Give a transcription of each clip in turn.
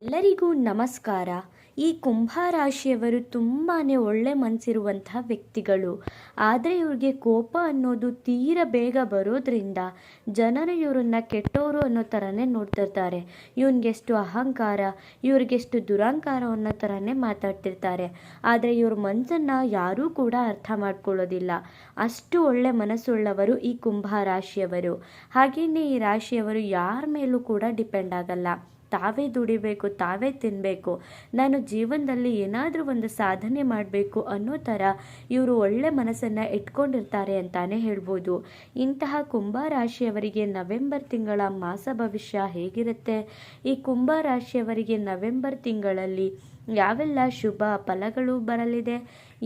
ಎಲ್ಲರಿಗೂ ನಮಸ್ಕಾರ. ಈ ಕುಂಭ ರಾಶಿಯವರು ತುಂಬಾ ಒಳ್ಳೆ ಮನಸ್ಸಿರುವಂತಹ ವ್ಯಕ್ತಿಗಳು. ಆದರೆ ಇವ್ರಿಗೆ ಕೋಪ ಅನ್ನೋದು ತೀರ ಬೇಗ ಬರೋದ್ರಿಂದ ಜನರು ಇವರನ್ನ ಕೆಟ್ಟವರು ಅನ್ನೋ ಥರನೇ ನೋಡ್ತಿರ್ತಾರೆ. ಇವನಿಗೆಷ್ಟು ಅಹಂಕಾರ, ಇವ್ರಿಗೆಷ್ಟು ದುರಹಂಕಾರ ಅನ್ನೋ ಥರನೇ ಮಾತಾಡ್ತಿರ್ತಾರೆ. ಆದರೆ ಇವ್ರ ಮನಸ್ಸನ್ನು ಯಾರೂ ಕೂಡ ಅರ್ಥ ಮಾಡ್ಕೊಳ್ಳೋದಿಲ್ಲ. ಅಷ್ಟು ಒಳ್ಳೆ ಮನಸ್ಸುಳ್ಳವರು ಈ ಕುಂಭ ರಾಶಿಯವರು. ಹಾಗೆಯೇ ಈ ರಾಶಿಯವರು ಯಾರ ಮೇಲೂ ಕೂಡ ಡಿಪೆಂಡ್ ಆಗಲ್ಲ. ತಾವೇ ದುಡಿಬೇಕು, ತಾವೇ ತಿನ್ನಬೇಕು, ನಾನು ಜೀವನದಲ್ಲಿ ಏನಾದರೂ ಒಂದು ಸಾಧನೆ ಮಾಡಬೇಕು ಅನ್ನೋ ಥರ ಇವರು ಒಳ್ಳೆ ಮನಸ್ಸನ್ನು ಇಟ್ಕೊಂಡಿರ್ತಾರೆ ಅಂತಾನೆ ಹೇಳ್ಬೋದು. ಇಂತಹ ಕುಂಭ ರಾಶಿಯವರಿಗೆ ನವೆಂಬರ್ ತಿಂಗಳ ಮಾಸ ಭವಿಷ್ಯ ಹೇಗಿರುತ್ತೆ, ಈ ಕುಂಭ ರಾಶಿಯವರಿಗೆ ನವೆಂಬರ್ ತಿಂಗಳಲ್ಲಿ ಯಾವೆಲ್ಲ ಶುಭ ಫಲಗಳು ಬರಲಿದೆ,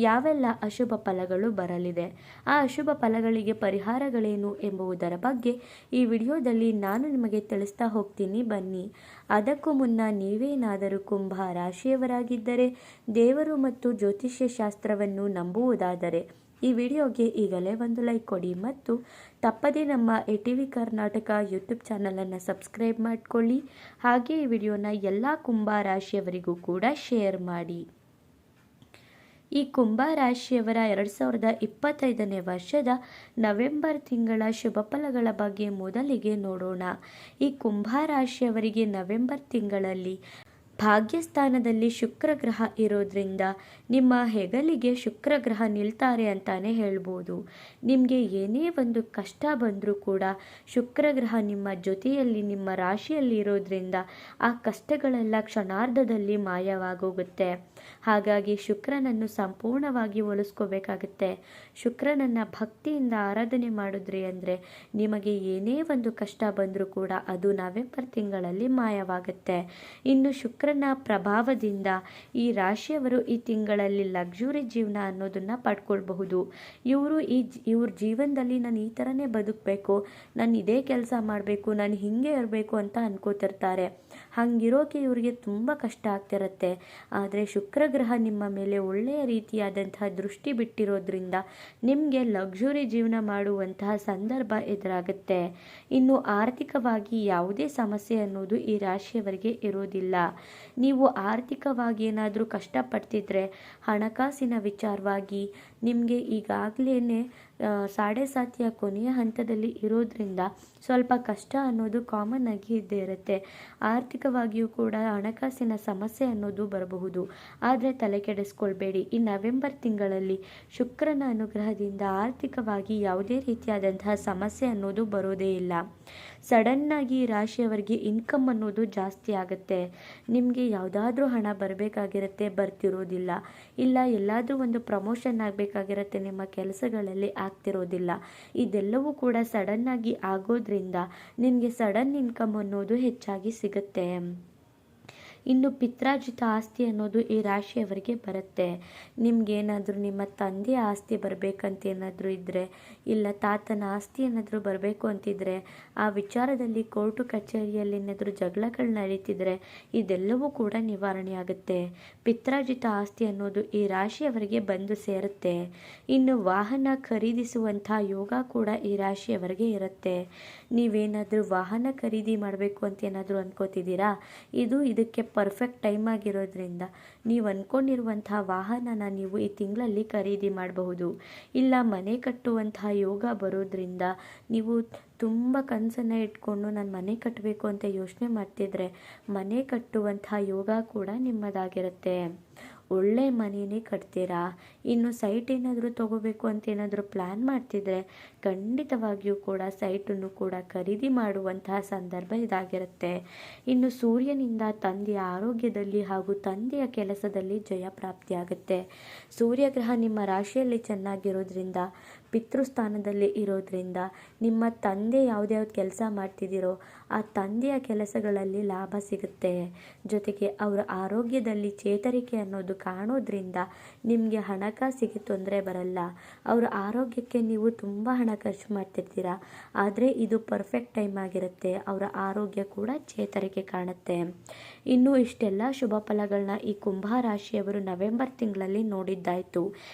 ಯಾವೆಲ್ಲ ಅಶುಭ ಫಲಗಳು ಬರಲಿದೆ, ಆ ಅಶುಭ ಫಲಗಳಿಗೆ ಪರಿಹಾರಗಳೇನು ಎಂಬುದರ ಬಗ್ಗೆ ಈ ವಿಡಿಯೋದಲ್ಲಿ ನಾನು ನಿಮಗೆ ತಿಳಿಸ್ತಾ ಹೋಗ್ತೀನಿ, ಬನ್ನಿ. ಅದಕ್ಕೂ ಮುನ್ನ ನೀವೇನಾದರೂ ಕುಂಭ ರಾಶಿಯವರಾಗಿದ್ದರೆ, ದೇವರು ಮತ್ತು ಜ್ಯೋತಿಷ್ಯ ಶಾಸ್ತ್ರವನ್ನು ನಂಬುವುದಾದರೆ ಈ ವಿಡಿಯೋಗೆ ಈಗಲೇ ಒಂದು ಲೈಕ್ ಕೊಡಿ ಮತ್ತು ತಪ್ಪದೇ ನಮ್ಮ ATV ಕರ್ನಾಟಕ ಯೂಟ್ಯೂಬ್ ಚಾನಲನ್ನು ಸಬ್ಸ್ಕ್ರೈಬ್ ಮಾಡಿಕೊಳ್ಳಿ. ಹಾಗೆ ಈ ವಿಡಿಯೋನ ಎಲ್ಲ ಕುಂಭ ರಾಶಿಯವರಿಗೂ ಕೂಡ ಶೇರ್ ಮಾಡಿ. ಈ ಕುಂಭ ರಾಶಿಯವರ 2025ನೇ ವರ್ಷದ ನವೆಂಬರ್ ತಿಂಗಳ ಶುಭ ಫಲಗಳ ಬಗ್ಗೆ ಮೊದಲಿಗೆ ನೋಡೋಣ. ಈ ಕುಂಭ ರಾಶಿಯವರಿಗೆ ನವೆಂಬರ್ ತಿಂಗಳಲ್ಲಿ ಭಾಗ್ಯಸ್ಥಾನದಲ್ಲಿ ಶುಕ್ರ ಗ್ರಹ ಇರೋದ್ರಿಂದ ನಿಮ್ಮ ಹೆಗಲಿಗೆ ಶುಕ್ರ ಗ್ರಹ ನಿಲ್ತಾರೆ ಅಂತಾನೆ ಹೇಳ್ಬೋದು. ನಿಮಗೆ ಏನೇ ಒಂದು ಕಷ್ಟ ಬಂದರೂ ಕೂಡ ಶುಕ್ರ ಗ್ರಹ ನಿಮ್ಮ ಜೊತೆಯಲ್ಲಿ, ನಿಮ್ಮ ರಾಶಿಯಲ್ಲಿ ಇರೋದ್ರಿಂದ ಆ ಕಷ್ಟಗಳೆಲ್ಲ ಕ್ಷಣಾರ್ಧದಲ್ಲಿ ಮಾಯವಾಗೋಗುತ್ತೆ. ಹಾಗಾಗಿ ಶುಕ್ರನನ್ನು ಸಂಪೂರ್ಣವಾಗಿ ಒಲಿಸ್ಕೋಬೇಕಾಗುತ್ತೆ. ಶುಕ್ರನನ್ನು ಭಕ್ತಿಯಿಂದ ಆರಾಧನೆ ಮಾಡಿದ್ರಿ ಅಂದರೆ ನಿಮಗೆ ಏನೇ ಒಂದು ಕಷ್ಟ ಬಂದರೂ ಕೂಡ ಅದು ನವೆಂಬರ್ ತಿಂಗಳಲ್ಲಿ ಮಾಯವಾಗುತ್ತೆ. ಇನ್ನು ಶುಕ್ರನ ಪ್ರಭಾವದಿಂದ ಈ ರಾಶಿಯವರು ಈ ತಿಂಗಳಲ್ಲಿ ಲಕ್ಸುರಿ ಜೀವನ ಅನ್ನೋದನ್ನು ಪಡ್ಕೊಳ್ಬಹುದು. ಇವ್ರ ಜೀವನದಲ್ಲಿ ನಾನು ಈ ಥರನೇ ಬದುಕಬೇಕು, ನಾನು ಇದೇ ಕೆಲಸ ಮಾಡಬೇಕು, ನಾನು ಹೀಗೆ ಇರಬೇಕು ಅಂತ ಅನ್ಕೋತಿರ್ತಾರೆ. ಹಂಗಿರೋಕೆ ಇವ್ರಿಗೆ ತುಂಬ ಕಷ್ಟ ಆಗ್ತಿರತ್ತೆ. ಆದರೆ ಶುಕ್ರ ಗ್ರಹ ನಿಮ್ಮ ಮೇಲೆ ಒಳ್ಳೆಯ ರೀತಿಯಾದಂತಹ ದೃಷ್ಟಿ ಬಿಟ್ಟಿರೋದ್ರಿಂದ ನಿಮಗೆ ಲಕ್ಸುರಿ ಜೀವನ ಮಾಡುವಂತಹ ಸಂದರ್ಭ ಎದುರಾಗುತ್ತೆ. ಇನ್ನು ಆರ್ಥಿಕವಾಗಿ ಯಾವುದೇ ಸಮಸ್ಯೆ ಅನ್ನೋದು ಈ ರಾಶಿಯವರಿಗೆ ಇರೋದಿಲ್ಲ. ನೀವು ಆರ್ಥಿಕವಾಗಿ ಏನಾದರೂ ಕಷ್ಟಪಡ್ತಿದ್ರೆ ಹಣಕಾಸಿನ ವಿಚಾರವಾಗಿ ನಿಮಗೆ ಈಗಾಗಲೇ ಸಾಡೆ ಸಾತಿಯ ಕೊನೆಯ ಹಂತದಲ್ಲಿ ಇರೋದ್ರಿಂದ ಸ್ವಲ್ಪ ಕಷ್ಟ ಅನ್ನೋದು ಕಾಮನ್ ಆಗಿ ಇದ್ದೇ ಇರುತ್ತೆ. ಆರ್ಥಿಕವಾಗಿಯೂ ಕೂಡ ಹಣಕಾಸಿನ ಸಮಸ್ಯೆ ಅನ್ನೋದು ಬರಬಹುದು. ಆದರೆ ತಲೆ ಕೆಡಿಸ್ಕೊಳ್ಬೇಡಿ, ಈ ನವೆಂಬರ್ ತಿಂಗಳಲ್ಲಿ ಶುಕ್ರನ ಅನುಗ್ರಹದಿಂದ ಆರ್ಥಿಕವಾಗಿ ಯಾವುದೇ ರೀತಿಯಾದಂತಹ ಸಮಸ್ಯೆ ಅನ್ನೋದು ಬರೋದೇ ಇಲ್ಲ. ಸಡನ್ನಾಗಿ ರಾಶಿಯವರಿಗೆ ಇನ್ಕಮ್ ಅನ್ನೋದು ಜಾಸ್ತಿ ಆಗುತ್ತೆ. ನಿಮಗೆ ಯಾವುದಾದ್ರೂ ಹಣ ಬರಬೇಕಾಗಿರುತ್ತೆ, ಬರ್ತಿರೋದಿಲ್ಲ. ಇಲ್ಲ ಎಲ್ಲಾದರೂ ಒಂದು ಪ್ರಮೋಷನ್ ಆಗಬೇಕಾಗಿರುತ್ತೆ, ನಿಮ್ಮ ಕೆಲಸಗಳಲ್ಲಿ ಆಗ್ತಿರೋದಿಲ್ಲ. ಇದೆಲ್ಲವೂ ಕೂಡ ಸಡನ್ನಾಗಿ ಆಗೋದ್ರಿಂದ ನಿಮಗೆ ಸಡನ್ ಇನ್ಕಮ್ ಅನ್ನೋದು ಹೆಚ್ಚಾಗಿ ಸಿಗುತ್ತೆ. ಇನ್ನು ಪಿತ್ರಾರ್ಜಿತ ಆಸ್ತಿ ಅನ್ನೋದು ಈ ರಾಶಿಯವರಿಗೆ ಬರುತ್ತೆ. ನಿಮ್ಗೇನಾದರೂ ನಿಮ್ಮ ತಂದೆಯ ಆಸ್ತಿ ಬರಬೇಕಂತ ಏನಾದರೂ ಇದ್ದರೆ, ಇಲ್ಲ ತಾತನ ಆಸ್ತಿ ಏನಾದರೂ ಬರಬೇಕು ಅಂತಿದ್ರೆ, ಆ ವಿಚಾರದಲ್ಲಿ ಕೋರ್ಟು ಕಚೇರಿಯಲ್ಲಿ ಏನಾದರೂ ಜಗಳಗಳು ನಡೀತಿದ್ರೆ ಇದೆಲ್ಲವೂ ಕೂಡ ನಿವಾರಣೆ ಆಗುತ್ತೆ. ಪಿತ್ರಾರ್ಜಿತ ಆಸ್ತಿ ಅನ್ನೋದು ಈ ರಾಶಿಯವರಿಗೆ ಬಂದು ಸೇರುತ್ತೆ. ಇನ್ನು ವಾಹನ ಖರೀದಿಸುವಂಥ ಯೋಗ ಕೂಡ ಈ ರಾಶಿಯವರಿಗೆ ಇರುತ್ತೆ. ನೀವೇನಾದರೂ ವಾಹನ ಖರೀದಿ ಮಾಡಬೇಕು ಅಂತ ಏನಾದರೂ ಅನ್ಕೋತಿದ್ದೀರಾ, ಇದಕ್ಕೆ ಪರ್ಫೆಕ್ಟ್ ಟೈಮ್ ಆಗಿರೋದ್ರಿಂದ ನೀವು ಅಂದ್ಕೊಂಡಿರುವಂತಹ ವಾಹನನ ನೀವು ಈ ತಿಂಗಳಲ್ಲಿ ಖರೀದಿ ಮಾಡಬಹುದು. ಇಲ್ಲ ಮನೆ ಕಟ್ಟುವಂತಹ ಯೋಗ ಬರೋದ್ರಿಂದ ನೀವು ತುಂಬ ಕನಸನ್ನು ಇಟ್ಕೊಂಡು ನಾನು ಮನೆ ಕಟ್ಟಬೇಕು ಅಂತ ಯೋಚನೆ ಮಾಡ್ತಿದ್ರೆ ಮನೆ ಕಟ್ಟುವಂತಹ ಯೋಗ ಕೂಡ ನಿಮ್ಮದಾಗಿರುತ್ತೆ. ಒಳ್ಳೆ ಮನೆಯೇ ಕಟ್ತೀರಾ. ಇನ್ನು ಸೈಟ್ ಏನಾದರೂ ತಗೋಬೇಕು ಅಂತ ಏನಾದರೂ ಪ್ಲ್ಯಾನ್ ಮಾಡ್ತಿದ್ರೆ ಖಂಡಿತವಾಗಿಯೂ ಕೂಡ ಸೈಟನ್ನು ಕೂಡ ಖರೀದಿ ಮಾಡುವಂತಹ ಸಂದರ್ಭ ಇದಾಗಿರುತ್ತೆ. ಇನ್ನು ಸೂರ್ಯನಿಂದ ತಂದೆಯ ಆರೋಗ್ಯದಲ್ಲಿ ಹಾಗೂ ತಂದೆಯ ಕೆಲಸದಲ್ಲಿ ಜಯ ಪ್ರಾಪ್ತಿಯಾಗುತ್ತೆ. ಸೂರ್ಯಗ್ರಹ ನಿಮ್ಮ ರಾಶಿಯಲ್ಲಿ ಚೆನ್ನಾಗಿರೋದ್ರಿಂದ, ಪಿತೃಸ್ಥಾನದಲ್ಲಿ ಇರೋದ್ರಿಂದ ನಿಮ್ಮ ತಂದೆ ಯಾವುದ್ಯಾವ್ದು ಕೆಲಸ ಮಾಡ್ತಿದ್ದೀರೋ ಆ ತಂದೆಯ ಕೆಲಸಗಳಲ್ಲಿ ಲಾಭ ಸಿಗುತ್ತೆ. ಜೊತೆಗೆ ಅವರ ಆರೋಗ್ಯದಲ್ಲಿ ಚೇತರಿಕೆ ಅನ್ನೋದು ಕಾಣೋದ್ರಿಂದ ನಿಮಗೆ ಹಣಕಾಸಿಗೆ ತೊಂದರೆ ಬರಲ್ಲ. ಅವರ ಆರೋಗ್ಯಕ್ಕೆ ನೀವು ತುಂಬ ಹಣ ಖರ್ಚು ಮಾಡ್ತಿರ್ತೀರ, ಆದರೆ ಇದು ಪರ್ಫೆಕ್ಟ್ ಟೈಮ್ ಆಗಿರುತ್ತೆ. ಅವರ ಆರೋಗ್ಯ ಕೂಡ ಚೇತರಿಕೆ ಕಾಣುತ್ತೆ. ಇನ್ನು ಇಷ್ಟೆಲ್ಲ ಶುಭ ಫಲಗಳನ್ನ ಈ ಕುಂಭ ರಾಶಿಯವರು ನವೆಂಬರ್ ತಿಂಗಳಲ್ಲಿ ನೋಡಿದ್ದಾಯಿತು.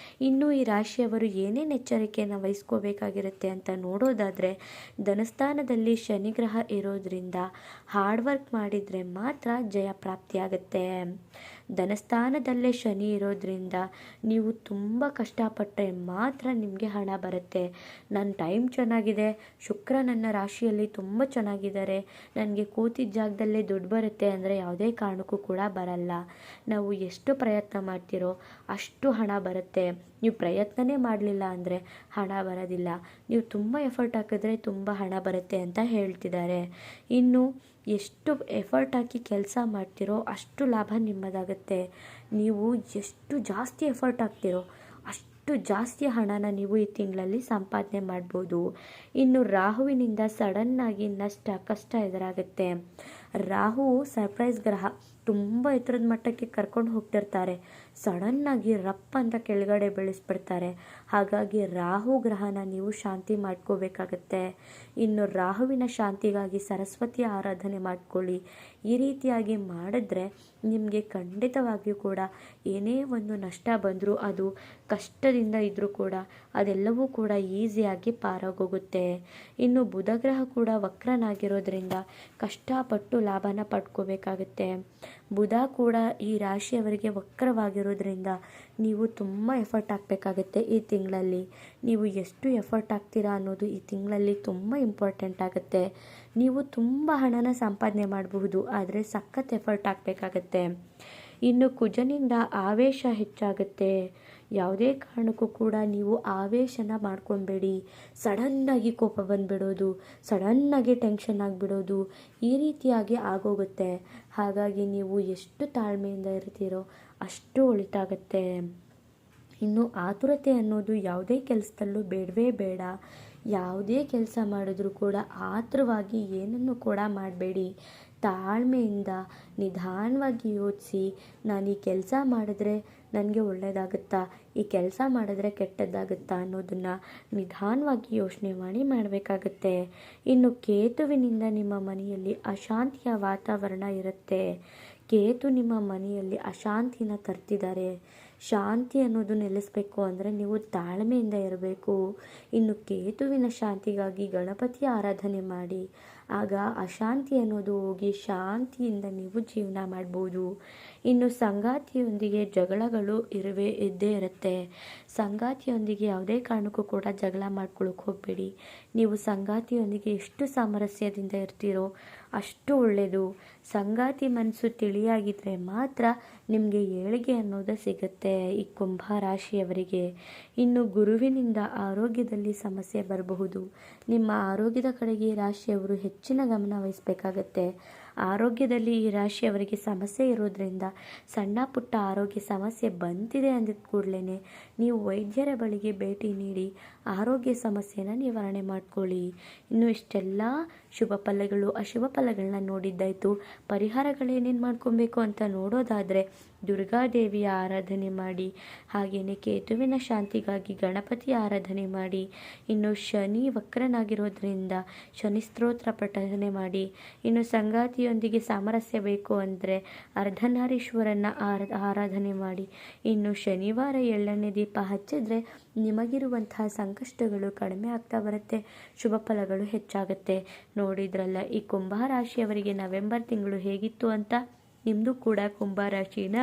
ಇನ್ನು ಈ ರಾಶಿಯವರು ಏನೇನು ಎಚ್ಚರಿಕೆಯನ್ನು ಕಾಳಜಿಯನ್ನು ವಹಿಸ್ಕೋಬೇಕಾಗಿರುತ್ತೆ ಅಂತ ನೋಡೋದಾದರೆ, ಧನಸ್ಥಾನದಲ್ಲಿ ಶನಿಗ್ರಹ ಇರೋದ್ರಿಂದ ಹಾರ್ಡ್ ವರ್ಕ್ ಮಾಡಿದರೆ ಮಾತ್ರ ಜಯ ಪ್ರಾಪ್ತಿಯಾಗುತ್ತೆ. ಧನಸ್ಥಾನದಲ್ಲೇ ಶನಿ ಇರೋದ್ರಿಂದ ನೀವು ತುಂಬ ಕಷ್ಟಪಟ್ಟರೆ ಮಾತ್ರ ನಿಮಗೆ ಹಣ ಬರುತ್ತೆ. ನನ್ನ ಟೈಮ್ ಚೆನ್ನಾಗಿದೆ, ಶುಕ್ರ ನನ್ನ ರಾಶಿಯಲ್ಲಿ ತುಂಬ ಚೆನ್ನಾಗಿದ್ದಾರೆ, ನನಗೆ ಕೂತಿದ್ದ ಜಾಗದಲ್ಲೇ ದುಡ್ಡು ಬರುತ್ತೆ ಅಂದರೆ ಯಾವುದೇ ಕಾರಣಕ್ಕೂ ಕೂಡ ಬರಲ್ಲ. ನಾವು ಎಷ್ಟು ಪ್ರಯತ್ನ ಮಾಡ್ತೀರೋ ಅಷ್ಟು ಹಣ ಬರುತ್ತೆ. ನೀವು ಪ್ರಯತ್ನನೇ ಮಾಡಲಿಲ್ಲ ಅಂದರೆ ಹಣ ಬರೋದಿಲ್ಲ. ನೀವು ತುಂಬ ಎಫರ್ಟ್ ಹಾಕಿದ್ರೆ ತುಂಬ ಹಣ ಬರುತ್ತೆ ಅಂತ ಹೇಳ್ತಿದ್ದಾರೆ. ಇನ್ನು ಎಷ್ಟು ಎಫರ್ಟ್ ಹಾಕಿ ಕೆಲಸ ಮಾಡ್ತೀರೋ ಅಷ್ಟು ಲಾಭ ನಿಮ್ಮದಾಗುತ್ತೆ. ನೀವು ಎಷ್ಟು ಜಾಸ್ತಿ ಎಫರ್ಟ್ ಹಾಕ್ತಿರೋ ಅಷ್ಟು ಜಾಸ್ತಿ ಹಣನ ನೀವು ಈ ತಿಂಗಳಲ್ಲಿ ಸಂಪಾದನೆ ಮಾಡ್ಬೋದು. ಇನ್ನು ರಾಹುವಿನಿಂದ ಸಡನ್ನಾಗಿ ಕಷ್ಟ ಎದುರಾಗುತ್ತೆ. ರಾಹು ಸರ್ಪ್ರೈಸ್ ಗ್ರಹ, ತುಂಬ ಎತ್ತರದ ಮಟ್ಟಕ್ಕೆ ಕರ್ಕೊಂಡು ಹೋಗ್ತಿರ್ತಾರೆ, ಸಡನ್ನಾಗಿ ರಪ್ಪ ಅಂತ ಕೆಳಗಡೆ ಬೆಳೆಸ್ಬಿಡ್ತಾರೆ. ಹಾಗಾಗಿ ರಾಹು ಗ್ರಹನ ನೀವು ಶಾಂತಿ ಮಾಡ್ಕೋಬೇಕಾಗತ್ತೆ. ಇನ್ನು ರಾಹುವಿನ ಶಾಂತಿಗಾಗಿ ಸರಸ್ವತಿ ಆರಾಧನೆ ಮಾಡ್ಕೊಳ್ಳಿ. ಈ ರೀತಿಯಾಗಿ ಮಾಡಿದ್ರೆ ನಿಮಗೆ ಖಂಡಿತವಾಗಿಯೂ ಕೂಡ ಏನೇ ಒಂದು ನಷ್ಟ ಬಂದರೂ, ಅದು ಕಷ್ಟದಿಂದ ಇದ್ದರೂ ಕೂಡ ಅದೆಲ್ಲವೂ ಕೂಡ ಈಸಿಯಾಗಿ ಪಾರಾಗೋಗುತ್ತೆ. ಇನ್ನು ಬುಧಗ್ರಹ ಕೂಡ ವಕ್ರನಾಗಿರೋದ್ರಿಂದ ಕಷ್ಟಪಟ್ಟು ಲಾಭನ ಪಡ್ಕೋಬೇಕಾಗುತ್ತೆ. ಬುಧ ಕೂಡ ಈ ರಾಶಿಯವರಿಗೆ ವಕ್ರವಾಗಿರೋದ್ರಿಂದ ನೀವು ತುಂಬ ಎಫರ್ಟ್ ಹಾಕಬೇಕಾಗತ್ತೆ. ಈ ತಿಂಗಳಲ್ಲಿ ನೀವು ಎಷ್ಟು ಎಫರ್ಟ್ ಹಾಕ್ತೀರಾ ಅನ್ನೋದು ಈ ತಿಂಗಳಲ್ಲಿ ತುಂಬ ಇಂಪಾರ್ಟೆಂಟ್ ಆಗುತ್ತೆ. ನೀವು ತುಂಬ ಹಣನ ಸಂಪಾದನೆ ಮಾಡಬಹುದು, ಆದರೆ ಸಖತ್ ಎಫರ್ಟ್ ಹಾಕಬೇಕಾಗತ್ತೆ. ಇನ್ನು ಕುಜನಿಂದ ಆವೇಶ ಹೆಚ್ಚಾಗುತ್ತೆ. ಯಾವುದೇ ಕಾರಣಕ್ಕೂ ಕೂಡ ನೀವು ಆವೇಶನ ಮಾಡ್ಕೊಬೇಡಿ. ಸಡನ್ನಾಗಿ ಕೋಪ ಬಂದುಬಿಡೋದು, ಸಡನ್ನಾಗಿ ಟೆನ್ಷನ್ ಆಗಿಬಿಡೋದು, ಈ ರೀತಿಯಾಗಿ ಆಗೋಗುತ್ತೆ. ಹಾಗಾಗಿ ನೀವು ಎಷ್ಟು ತಾಳ್ಮೆಯಿಂದ ಇರ್ತೀರೋ ಅಷ್ಟು ಒಳಿತಾಗತ್ತೆ. ಇನ್ನು ಆತುರತೆ ಅನ್ನೋದು ಯಾವುದೇ ಕೆಲಸದಲ್ಲೂ ಬೇಡವೇ ಬೇಡ. ಯಾವುದೇ ಕೆಲಸ ಮಾಡಿದ್ರೂ ಕೂಡ ಆತುರವಾಗಿ ಏನನ್ನು ಕೂಡ ಮಾಡಬೇಡಿ. ತಾಳ್ಮೆಯಿಂದ ನಿಧಾನವಾಗಿ ಯೋಚಿಸಿ, ನಾನು ಈ ಕೆಲಸ ಮಾಡಿದ್ರೆ ನನಗೆ ಒಳ್ಳೆಯದಾಗುತ್ತಾ, ಈ ಕೆಲಸ ಮಾಡಿದ್ರೆ ಕೆಟ್ಟದ್ದಾಗುತ್ತಾ ಅನ್ನೋದನ್ನು ನಿಧಾನವಾಗಿ ಯೋಚನೆ ಮಾಡಬೇಕಾಗತ್ತೆ. ಇನ್ನು ಕೇತುವಿನಿಂದ ನಿಮ್ಮ ಮನೆಯಲ್ಲಿ ಅಶಾಂತಿಯ ವಾತಾವರಣ ಇರುತ್ತೆ. ಕೇತು ನಿಮ್ಮ ಮನೆಯಲ್ಲಿ ಅಶಾಂತಿನ ತರ್ತಿದ್ದಾರೆ. ಶಾಂತಿ ಅನ್ನೋದು ನೆಲೆಸಬೇಕು ಅಂದರೆ ನೀವು ತಾಳ್ಮೆಯಿಂದ ಇರಬೇಕು. ಇನ್ನು ಕೇತುವಿನ ಶಾಂತಿಗಾಗಿ ಗಣಪತಿಯ ಆರಾಧನೆ ಮಾಡಿ. ಆಗ ಅಶಾಂತಿ ಅನ್ನೋದು ಹೋಗಿ ಶಾಂತಿಯಿಂದ ನೀವು ಜೀವನ ಮಾಡ್ಬೋದು. ಇನ್ನು ಸಂಗಾತಿಯೊಂದಿಗೆ ಜಗಳಗಳು ಇದ್ದೇ ಇರುತ್ತೆ. ಸಂಗಾತಿಯೊಂದಿಗೆ ಯಾವುದೇ ಕಾರಣಕ್ಕೂ ಕೂಡ ಜಗಳ ಮಾಡ್ಕೊಳ್ಳೋಕೆ ಹೋಗಬೇಡಿ. ನೀವು ಸಂಗಾತಿಯೊಂದಿಗೆ ಎಷ್ಟು ಸಾಮರಸ್ಯದಿಂದ ಇರ್ತೀರೋ ಅಷ್ಟು ಒಳ್ಳೆಯದು. ಸಂಗಾತಿ ಮನಸ್ಸು ತಿಳಿಯಾಗಿದ್ದರೆ ಮಾತ್ರ ನಿಮಗೆ ಏಳಿಗೆ ಅನ್ನೋದು ಸಿಗುತ್ತೆ ಈ ಕುಂಭ ರಾಶಿಯವರಿಗೆ. ಇನ್ನು ಗುರುವಿನಿಂದ ಆರೋಗ್ಯದಲ್ಲಿ ಸಮಸ್ಯೆ ಬರಬಹುದು. ನಿಮ್ಮ ಆರೋಗ್ಯದ ಕಡೆಗೆ ಈ ರಾಶಿಯವರು ಹೆಚ್ಚಿನ ಗಮನ ವಹಿಸಬೇಕಾಗತ್ತೆ. ಆರೋಗ್ಯದಲ್ಲಿ ಈ ರಾಶಿಯವರಿಗೆ ಸಮಸ್ಯೆ ಇರೋದ್ರಿಂದ ಸಣ್ಣ ಪುಟ್ಟ ಆರೋಗ್ಯ ಸಮಸ್ಯೆ ಬಂದಿದೆ ಅಂದಿದ ಕೂಡಲೇ ನೀವು ವೈದ್ಯರ ಬಳಿಗೆ ಭೇಟಿ ನೀಡಿ ಆರೋಗ್ಯ ಸಮಸ್ಯೆನ ನಿವಾರಣೆ ಮಾಡ್ಕೊಳ್ಳಿ. ಇನ್ನು ಇಷ್ಟೆಲ್ಲ ಶುಭ ಫಲಗಳು ಅಶುಭ ಫಲಗಳನ್ನ ನೋಡಿದ್ದಾಯಿತು. ಪರಿಹಾರಗಳೇನೇನು ಮಾಡ್ಕೊಬೇಕು ಅಂತ ನೋಡೋದಾದರೆ ದುರ್ಗಾದೇವಿಯ ಆರಾಧನೆ ಮಾಡಿ, ಹಾಗೆಯೇ ಕೇತುವಿನ ಶಾಂತಿಗಾಗಿ ಗಣಪತಿಯ ಆರಾಧನೆ ಮಾಡಿ. ಇನ್ನು ಶನಿ ವಕ್ರನಾಗಿರೋದ್ರಿಂದ ಶನಿ ಸ್ತೋತ್ರ ಪಠನೆ ಮಾಡಿ. ಇನ್ನು ಸಂಗಾತಿಯೊಂದಿಗೆ ಸಾಮರಸ್ಯ ಬೇಕು ಅಂದರೆ ಅರ್ಧನಾರೀಶ್ವರನ ಆರಾಧನೆ ಮಾಡಿ. ಇನ್ನು ಶನಿವಾರ ಎಳ್ಳೆಣ್ಣೆ ದೀಪ ಹಚ್ಚಿದ್ರೆ ನಿಮಗಿರುವಂತಹ ಸಂಕಷ್ಟಗಳು ಕಡಿಮೆ ಆಗ್ತಾ ಬರುತ್ತೆ, ಶುಭ ಫಲಗಳು ಹೆಚ್ಚಾಗುತ್ತೆ. ನೋಡಿದ್ರಲ್ಲ ಈ ಕುಂಭ ರಾಶಿಯವರಿಗೆ ನವೆಂಬರ್ ತಿಂಗಳು ಹೇಗಿತ್ತು ಅಂತ. ನಿಮ್ಮದು ಕೂಡ ಕುಂಭ ರಾಶಿನ?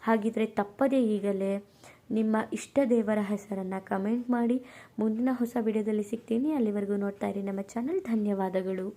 ಹಾಗಿದ್ರೆ ತಪ್ಪದೇ ಈಗಲೇ ನಿಮ್ಮ ಇಷ್ಟ ದೇವರ ಹೆಸರನ್ನು ಕಮೆಂಟ್ ಮಾಡಿ. ಮುಂದಿನ ಹೊಸ ವಿಡಿಯೋದಲ್ಲಿ ಸಿಗ್ತೀನಿ. ಅಲ್ಲಿವರೆಗೂ ನೋಡ್ತಾ ಇರಿ ನಮ್ಮ ಚಾನಲ್. ಧನ್ಯವಾದಗಳು.